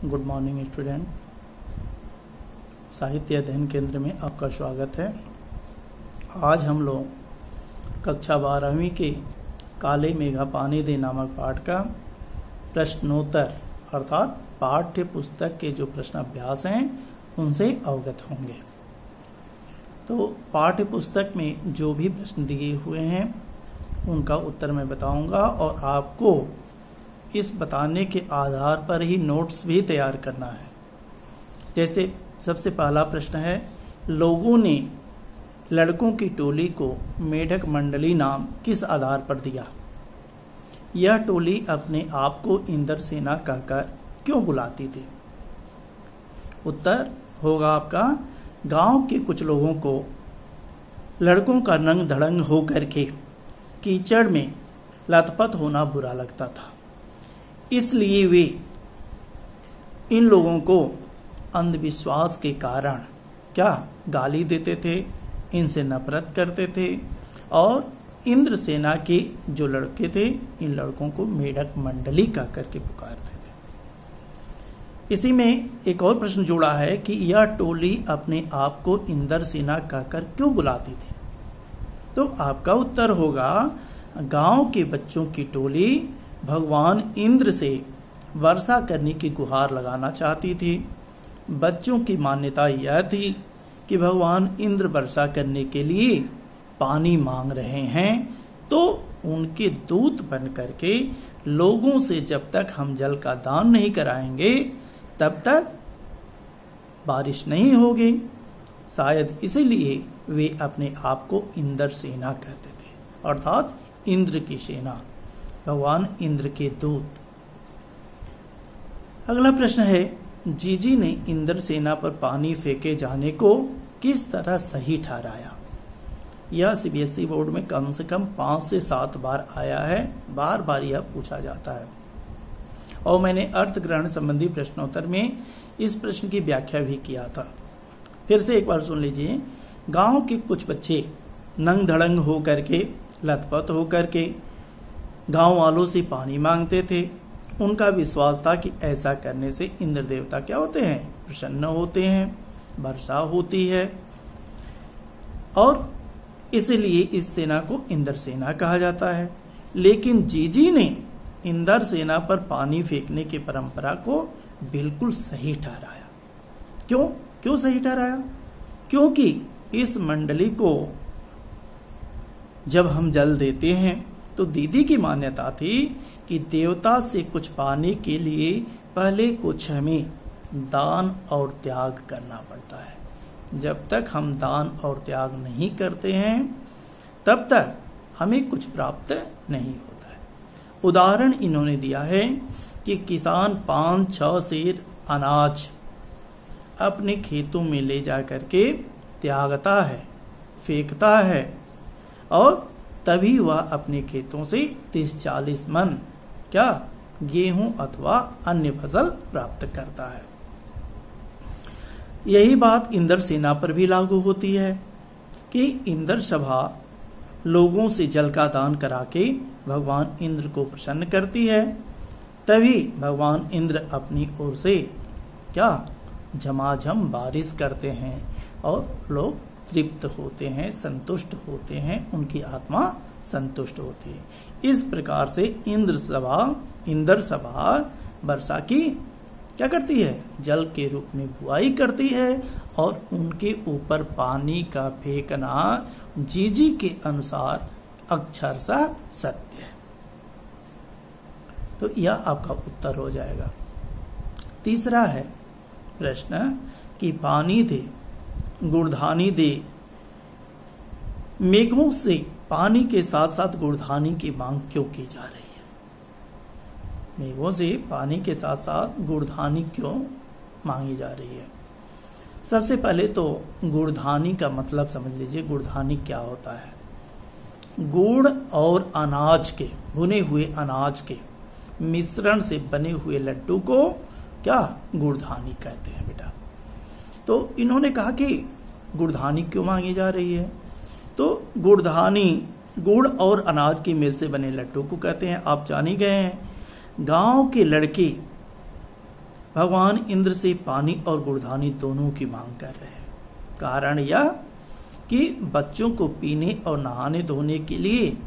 Good morning student. साहित्य अध्ययन केंद्र में आपका स्वागत है। आज हम लोग कक्षा 12वीं के काले मेघा पानी दे नामक पाठ का प्रश्नोत्तर अर्थात पाठ्य पुस्तक के जो प्रश्न अभ्यास हैं उनसे अवगत होंगे। तो पाठ्य पुस्तक में जो भी प्रश्न दिए हुए हैं उनका उत्तर मैं बताऊंगा और आपको इस बताने के आधार पर ही नोट्स भी तैयार करना है। जैसे सबसे पहला प्रश्न है, लोगों ने लड़कों की टोली को मेढक मंडली नाम किस आधार पर दिया? यह टोली अपने आप को इंद्रसेना कहकर क्यों बुलाती थी? उत्तर होगा आपका, गांव के कुछ लोगों को लड़कों का नंग धड़ंग होकर के कीचड़ में लथपथ होना बुरा लगता था, इसलिए वे इन लोगों को अंधविश्वास के कारण क्या गाली देते थे, इनसे नफरत करते थे और इंद्रसेना के जो लड़के थे इन लड़कों को मेढक मंडली कह करके पुकारते थे। इसी में एक और प्रश्न जोड़ा है कि यह टोली अपने आप को इंद्रसेना कहकर क्यों बुलाती थी? तो आपका उत्तर होगा, गांव के बच्चों की टोली भगवान इंद्र से वर्षा करने की गुहार लगाना चाहती थी। बच्चों की मान्यता यह थी कि भगवान इंद्र वर्षा करने के लिए पानी मांग रहे हैं, तो उनके दूत बन करके लोगों से जब तक हम जल का दान नहीं कराएंगे तब तक बारिश नहीं होगी। शायद इसीलिए वे अपने आप को इंद्र सेना कहते थे, अर्थात इंद्र की सेना, भगवान इंद्र के दूत। अगला प्रश्न है, जीजी ने इंद्र सेना पर पानी फेंके जाने को किस तरह सही ठहराया? यह सीबीएसई बोर्ड में कम से कम 5 से 7 बार आया है, बार बार यह पूछा जाता है और मैंने अर्थ ग्रहण संबंधी प्रश्नोत्तर में इस प्रश्न की व्याख्या भी किया था। फिर से एक बार सुन लीजिए। गांव के कुछ बच्चे नंग धड़ंग होकर के लथपथ होकर के गांव वालों से पानी मांगते थे। उनका विश्वास था कि ऐसा करने से इंद्र देवता क्या होते हैं, प्रसन्न होते हैं, वर्षा होती है और इसलिए इस सेना को इंद्र सेना कहा जाता है। लेकिन जीजी ने इंद्र सेना पर पानी फेंकने की परंपरा को बिल्कुल सही ठहराया। क्यों सही ठहराया? क्योंकि इस मंडली को जब हम जल देते हैं तो दीदी की मान्यता थी कि देवता से कुछ पाने के लिए पहले कुछ हमें दान और त्याग करना पड़ता है। जब तक हम दान और त्याग नहीं करते हैं तब तक हमें कुछ प्राप्त नहीं होता है। उदाहरण इन्होंने दिया है कि किसान 5-6 सेर अनाज अपने खेतों में ले जा करके त्यागता है, फेंकता है और तभी वह अपने खेतों से 30-40 मन क्या गेहूं अथवा अन्य फसल प्राप्त करता है। यही बात इंद्र सेना पर भी लागू होती है कि इंद्र सभा लोगों से जल का दान करा के भगवान इंद्र को प्रसन्न करती है, तभी भगवान इंद्र अपनी ओर से क्या झमाझम बारिश करते हैं और लोग तृप्त होते हैं, संतुष्ट होते हैं, उनकी आत्मा संतुष्ट होती है। इस प्रकार से इंद्र सभा वर्षा की क्या करती है, जल के रूप में बुआई करती है और उनके ऊपर पानी का फेंकना जीजी के अनुसार अक्षरशः सत्य है। तो यह आपका उत्तर हो जाएगा। तीसरा है प्रश्न कि पानी दे गुड़धानी दे, मेघों से पानी के साथ साथ गुड़धानी की मांग क्यों की जा रही है? मेघों से पानी के साथ साथ गुड़धानी क्यों मांगी जा रही है? सबसे पहले तो गुड़धानी का मतलब समझ लीजिए, गुड़धानी क्या होता है? गुड़ और अनाज के, भुने हुए अनाज के मिश्रण से बने हुए लड्डू को क्या गुड़धानी कहते हैं बेटा। तो इन्होंने कहा कि गुड़धानी क्यों मांगी जा रही है? तो गुड़धानी गुड़ और अनाज की मिल से बने लड्डू को कहते हैं। आप जान ही गए हैं, गांव के लड़के भगवान इंद्र से पानी और गुड़धानी दोनों की मांग कर रहे हैं। कारण यह कि बच्चों को पीने और नहाने धोने के लिए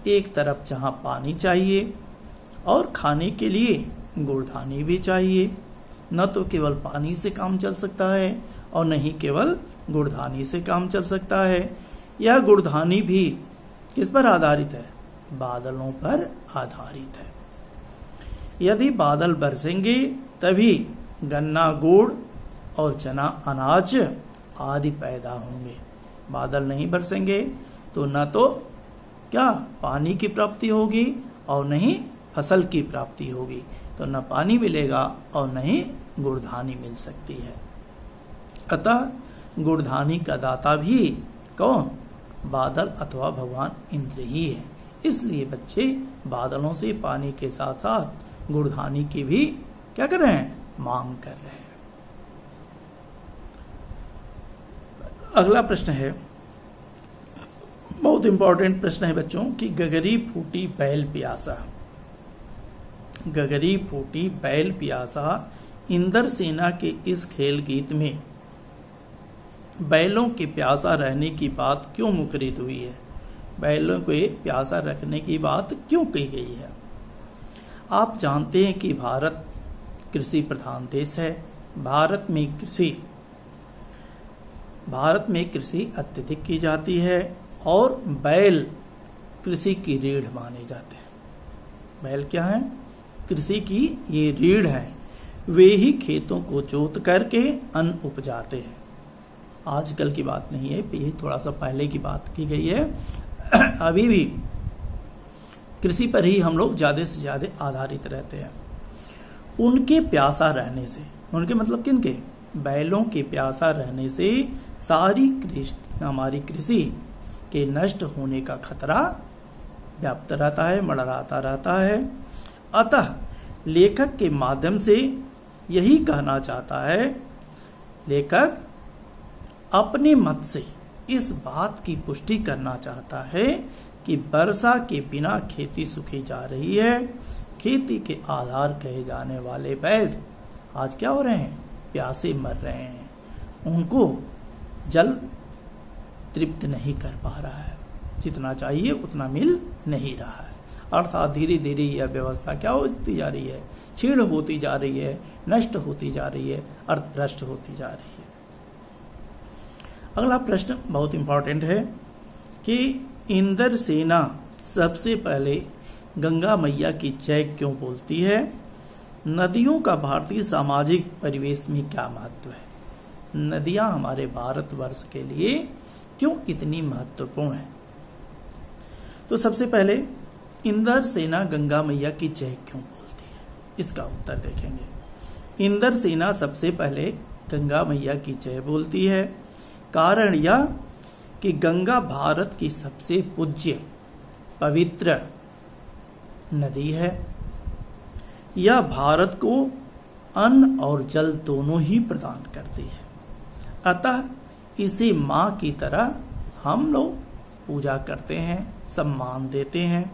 एक तरफ जहां पानी चाहिए और खाने के लिए गुड़धानी भी चाहिए। न तो केवल पानी से काम चल सकता है और न ही केवल गुड़धानी से काम चल सकता है। यह गुड़धानी भी किस पर आधारित है? बादलों पर आधारित है। यदि बादल बरसेंगे तभी गन्ना, गुड़ और चना अनाज आदि पैदा होंगे। बादल नहीं बरसेंगे तो न तो क्या पानी की प्राप्ति होगी और न ही फसल की प्राप्ति होगी। तो न पानी मिलेगा और न ही गुड़धानी मिल सकती है। अतः गुड़धानी का दाता भी कौन? बादल अथवा भगवान इंद्र ही है। इसलिए बच्चे बादलों से पानी के साथ साथ गुड़धानी की भी क्या कर रहे हैं? मांग कर रहे हैं। अगला प्रश्न है, बहुत इंपॉर्टेंट प्रश्न है बच्चों, कि गगरी फूटी बैल प्यासा। गगरी फूटी बैल प्यासा इंद्र सेना के इस खेल गीत में बैलों के प्यासा रहने की बात क्यों मुखरित हुई है? बैलों को प्यासा रखने की बात क्यों कही गई है? आप जानते हैं कि भारत कृषि प्रधान देश है। भारत में कृषि अत्यधिक की जाती है और बैल कृषि की रीढ़ माने जाते हैं। बैल क्या है? कृषि की ये रीढ़ है। वे ही खेतों को जोत करके अन्न उपजाते हैं। आजकल की बात नहीं है, ये थोड़ा सा पहले की बात की गई है। अभी भी कृषि पर ही हम लोग ज्यादा से ज्यादा आधारित रहते हैं। उनके प्यासा रहने से, उनके मतलब किनके? बैलों के प्यासा रहने से सारी हमारी कृषि के नष्ट होने का खतरा व्याप्त रहता है, मंडराता रहता है। अतः लेखक के माध्यम से यही कहना चाहता है, लेखक अपने मत से इस बात की पुष्टि करना चाहता है कि वर्षा के बिना खेती सूखी जा रही है। खेती के आधार कहे जाने वाले बैल आज क्या हो रहे हैं? प्यासे मर रहे हैं। उनको जल तृप्त नहीं कर पा रहा है, जितना चाहिए उतना मिल नहीं रहा है। अर्थात धीरे धीरे यह व्यवस्था क्या होती जा रही है? छीण होती जा रही है, नष्ट होती जा रही है, अर्थभ्रष्ट होती जा रही है। अगला प्रश्न बहुत इंपॉर्टेंट है कि इंद्र सेना सबसे पहले गंगा मैया की जय क्यों बोलती है? नदियों का भारतीय सामाजिक परिवेश में क्या महत्व है? नदियां हमारे भारतवर्ष के लिए क्यों इतनी महत्वपूर्ण है? तो सबसे पहले इंद्र सेना गंगा मैया की जय क्यों बोलती है, इसका उत्तर देखेंगे। इंद्र सेना सबसे पहले गंगा मैया की जय बोलती है। कारण यह कि गंगा भारत की सबसे पूज्य पवित्र नदी है। यह भारत को अन्न और जल दोनों ही प्रदान करती है। अतः इसे मां की तरह हम लोग पूजा करते हैं, सम्मान देते हैं।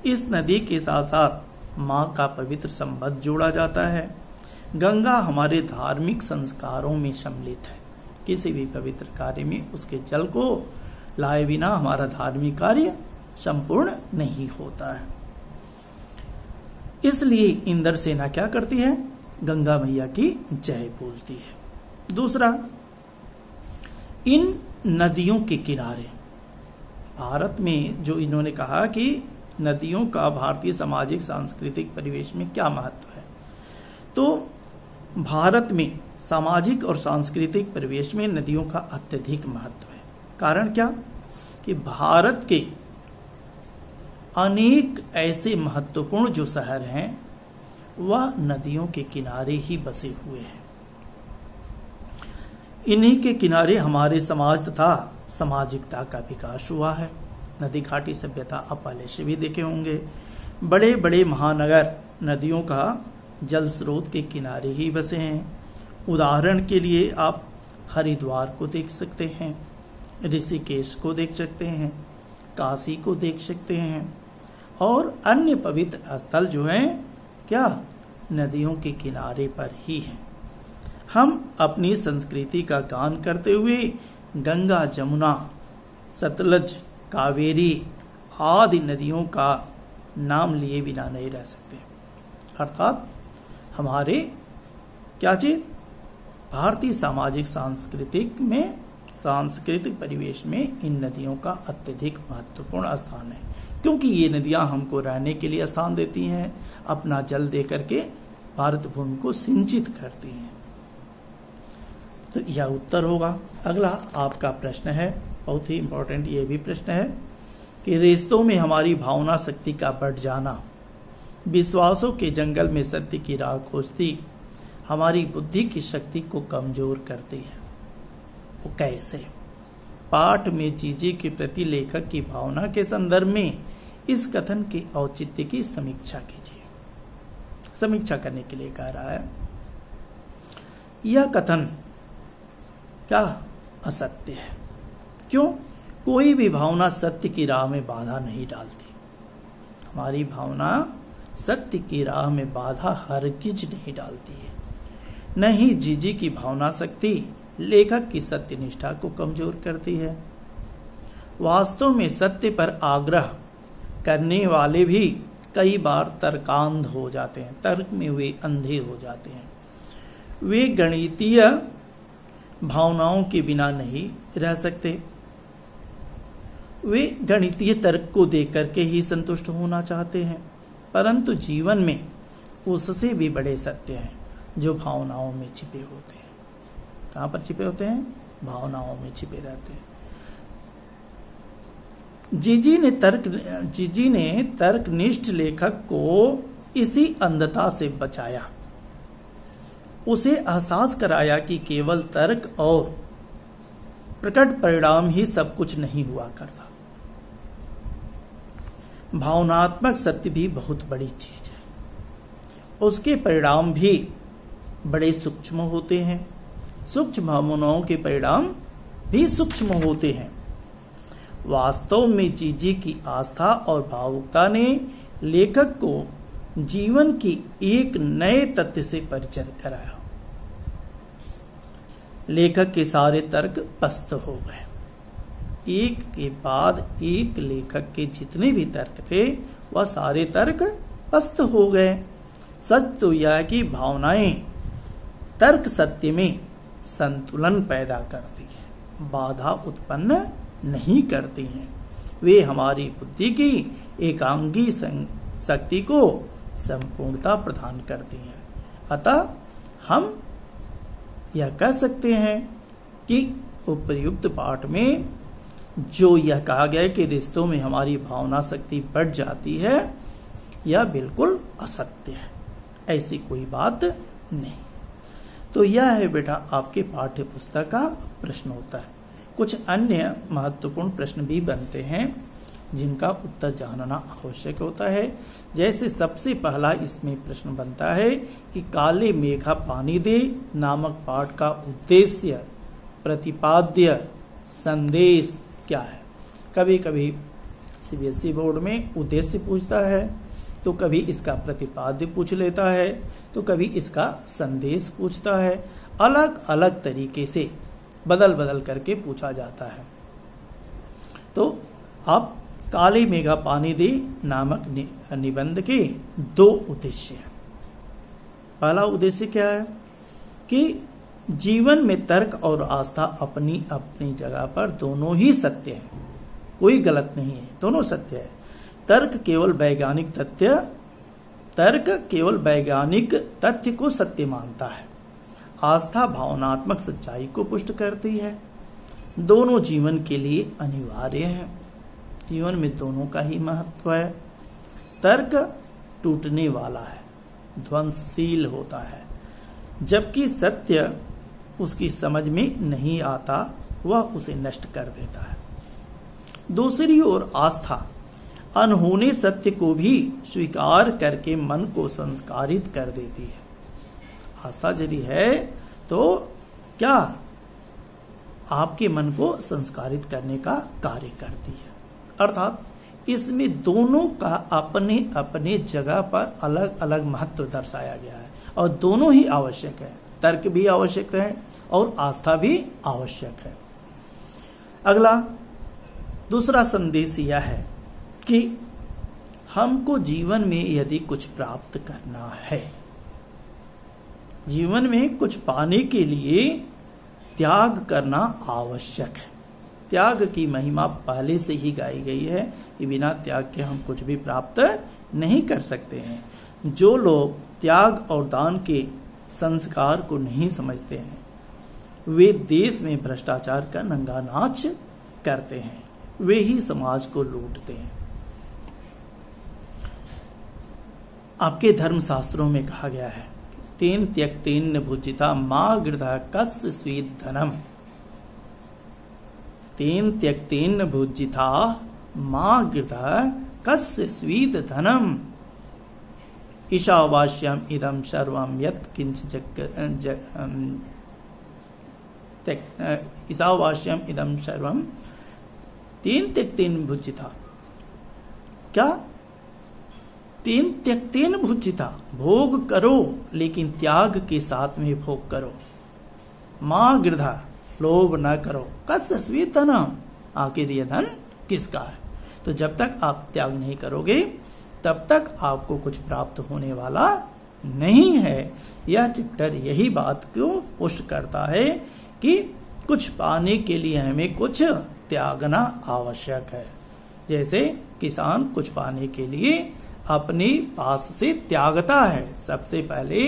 इस नदी के साथ साथ मां का पवित्र संबंध जोड़ा जाता है। गंगा हमारे धार्मिक संस्कारों में सम्मिलित है। किसी भी पवित्र कार्य में उसके जल को लाए बिना हमारा धार्मिक कार्य संपूर्ण नहीं होता है। इसलिए इंद्र सेना क्या करती है? गंगा मैया की जय बोलती है। दूसरा, इन नदियों के किनारे, भारत में जो इन्होंने कहा कि नदियों का भारतीय सामाजिक सांस्कृतिक परिवेश में क्या महत्व है, तो भारत में सामाजिक और सांस्कृतिक परिवेश में नदियों का अत्यधिक महत्व है। कारण क्या? कि भारत के अनेक ऐसे महत्वपूर्ण जो शहर हैं वह नदियों के किनारे ही बसे हुए हैं। इन्हीं के किनारे हमारे समाज तथा सामाजिकता का विकास हुआ है। नदी घाटी सभ्यता आप पहले से भी देखे होंगे। बड़े बड़े महानगर नदियों का जल स्रोत के किनारे ही बसे हैं। उदाहरण के लिए आप हरिद्वार को देख सकते हैं, ऋषिकेश को देख सकते हैं, काशी को देख सकते हैं और अन्य पवित्र स्थल जो हैं क्या नदियों के किनारे पर ही हैं। हम अपनी संस्कृति का गान करते हुए गंगा, जमुना, सतलज, कावेरी आदि नदियों का नाम लिए बिना नहीं रह सकते। अर्थात हमारे क्या चीज भारतीय सामाजिक सांस्कृतिक परिवेश में इन नदियों का अत्यधिक महत्वपूर्ण स्थान है, क्योंकि ये नदियां हमको रहने के लिए स्थान देती हैं, अपना जल दे करके भारत भूमि को सिंचित करती हैं। तो यह उत्तर होगा। अगला आपका प्रश्न है, बहुत ही इंपॉर्टेंट ये भी प्रश्न है कि रिश्तों में हमारी भावना शक्ति का बढ़ जाना, विश्वासों के जंगल में सत्य की राह खोजती, हमारी बुद्धि की शक्ति को कमजोर करती है। वो कैसे? पाठ में जीजी के प्रति लेखक की भावना के संदर्भ में इस कथन के औचित्य की समीक्षा कीजिए। समीक्षा करने के लिए कह रहा है, यह कथन क्या असत्य है। क्यों? कोई भी भावना सत्य की राह में बाधा नहीं डालती। हमारी भावना सत्य की राह में बाधा हरगिज नहीं डालती है। नहीं जीजी की भावना शक्ति लेखक की सत्य निष्ठा को कमजोर करती है। वास्तव में सत्य पर आग्रह करने वाले भी कई बार तर्कांध हो जाते हैं, तर्क में वे अंधे हो जाते हैं। वे गणितीय भावनाओं के बिना नहीं रह सकते। वे गणितीय तर्क को देख करके ही संतुष्ट होना चाहते हैं, परंतु जीवन में उससे भी बड़े सत्य हैं जो भावनाओं में छिपे होते हैं। कहाँ पर छिपे होते हैं? भावनाओं में छिपे रहते हैं। जीजी ने तर्कनिष्ठ लेखक को इसी अंधता से बचाया। उसे एहसास कराया कि केवल तर्क और प्रकट परिणाम ही सब कुछ नहीं हुआ करता। भावनात्मक सत्य भी बहुत बड़ी चीज है, उसके परिणाम भी बड़े सूक्ष्म होते हैं। सूक्ष्म भावनाओं के परिणाम भी सूक्ष्म होते हैं। वास्तव में जीजी की आस्था और भावुकता ने लेखक को जीवन की एक नए तथ्य से परिचित कराया। लेखक के सारे तर्क पस्त हो गए। एक के बाद एक लेखक के जितने भी तर्क थे वह सारे तर्क पस्त हो गए। सच तो यह कि भावनाएं तर्क सत्य में संतुलन पैदा करती है, बाधा उत्पन्न नहीं करती हैं। वे हमारी बुद्धि की एकांगी शक्ति को संपूर्णता प्रदान करती हैं। अतः हम यह कह सकते हैं कि उपर्युक्त पाठ में जो यह कहा गया कि रिश्तों में हमारी भावना शक्ति बढ़ जाती है, यह बिल्कुल असत्य है। ऐसी कोई बात नहीं। तो यह है बेटा आपके पाठ्य पुस्तक का प्रश्न होता है। कुछ अन्य महत्वपूर्ण प्रश्न भी बनते हैं जिनका उत्तर जानना आवश्यक होता है। जैसे सबसे पहला इसमें प्रश्न बनता है कि काले मेघा पानी दे नामक पाठ का उद्देश्य, प्रतिपाद्य संदेश क्या है। कभी कभी सीबीएसई बोर्ड में उद्देश्य पूछता है, तो कभी इसका प्रतिपाद्य पूछ लेता है, तो कभी इसका संदेश पूछता है। अलग अलग तरीके से बदल बदल करके पूछा जाता है। तो आप काले मेघा पानी दे नामक निबंध के दो उद्देश्य हैं। पहला उद्देश्य क्या है कि जीवन में तर्क और आस्था अपनी अपनी जगह पर दोनों ही सत्य है, कोई गलत नहीं है, दोनों सत्य है। तर्क केवल वैज्ञानिक तथ्य को सत्य मानता है। आस्था भावनात्मक सच्चाई को पुष्ट करती है। दोनों जीवन के लिए अनिवार्य है। जीवन में दोनों का ही महत्व है। तर्क टूटने वाला है, ध्वंसशील होता है, जबकि सत्य उसकी समझ में नहीं आता, वह उसे नष्ट कर देता है। दूसरी ओर आस्था अनहोने सत्य को भी स्वीकार करके मन को संस्कारित कर देती है। आस्था यदि है तो क्या आपके मन को संस्कारित करने का कार्य करती है। अर्थात इसमें दोनों का अपने अपने जगह पर अलग अलग महत्व दर्शाया गया है और दोनों ही आवश्यक है। तर्क भी आवश्यक है और आस्था भी आवश्यक है। अगला दूसरा संदेश यह है कि हमको जीवन में यदि कुछ प्राप्त करना है, जीवन में कुछ पाने के लिए त्याग करना आवश्यक है। त्याग की महिमा पहले से ही गाई गई है कि बिना त्याग के हम कुछ भी प्राप्त नहीं कर सकते हैं। जो लोग त्याग और दान के संस्कार को नहीं समझते हैं वे देश में भ्रष्टाचार का नंगा नाच करते हैं, वे ही समाज को लूटते हैं। आपके धर्मशास्त्रों में कहा गया है तेन त्यक्तेन भुजिता मां गृधा कस्य स्वीत धनम। तेन त्यक्तेन भुजिता मां गृधा कस्य स्वीत धनम। ईशावास्यम इदम सर्वम यत् किंच ईशावास्यम इदम सर्वम तेन त्यक्तेन भुजिता। क्या? तेन त्यक्तेन भुजिता, भोग करो लेकिन त्याग के साथ में भोग करो। मां गृधा, लोभ न करो। कस्य स्वीत धनम, आके दिया धन किसका है। तो जब तक आप त्याग नहीं करोगे तब तक आपको कुछ प्राप्त होने वाला नहीं है। यह चैप्टर यही बात को पुष्ट करता है कि कुछ पाने के लिए हमें कुछ त्यागना आवश्यक है। जैसे किसान कुछ पाने के लिए अपने पास से त्यागता है। सबसे पहले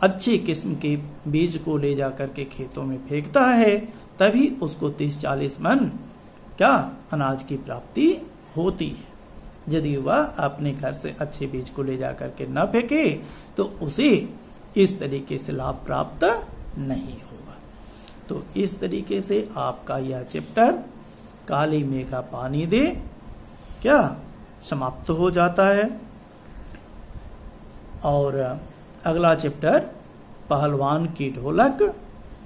अच्छे किस्म के बीज को ले जाकर के खेतों में फेंकता है, तभी उसको 30-40 मन क्या अनाज की प्राप्ति होती है। यदि वह अपने घर से अच्छे बीज को ले जाकर के न फेंके तो उसे इस तरीके से लाभ प्राप्त नहीं होगा। तो इस तरीके से आपका यह चैप्टर काली मेघा पानी दे क्या समाप्त हो जाता है। और अगला चैप्टर पहलवान की ढोलक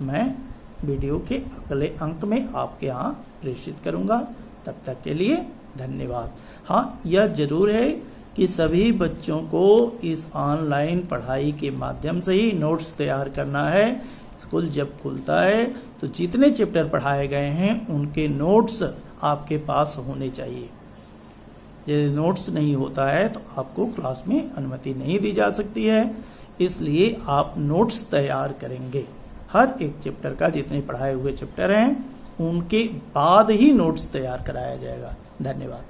मैं वीडियो के अगले अंक में आपके यहाँ प्रेषित करूंगा। तब तक के लिए धन्यवाद। हाँ, यह जरूर है कि सभी बच्चों को इस ऑनलाइन पढ़ाई के माध्यम से ही नोट्स तैयार करना है। स्कूल जब खुलता है तो जितने चैप्टर पढ़ाए गए हैं उनके नोट्स आपके पास होने चाहिए। यदि नोट्स नहीं होता है तो आपको क्लास में अनुमति नहीं दी जा सकती है। इसलिए आप नोट्स तैयार करेंगे। हर एक चैप्टर का जितने पढ़ाए हुए चैप्टर हैं उनके बाद ही नोट्स तैयार कराया जाएगा। धन्यवाद।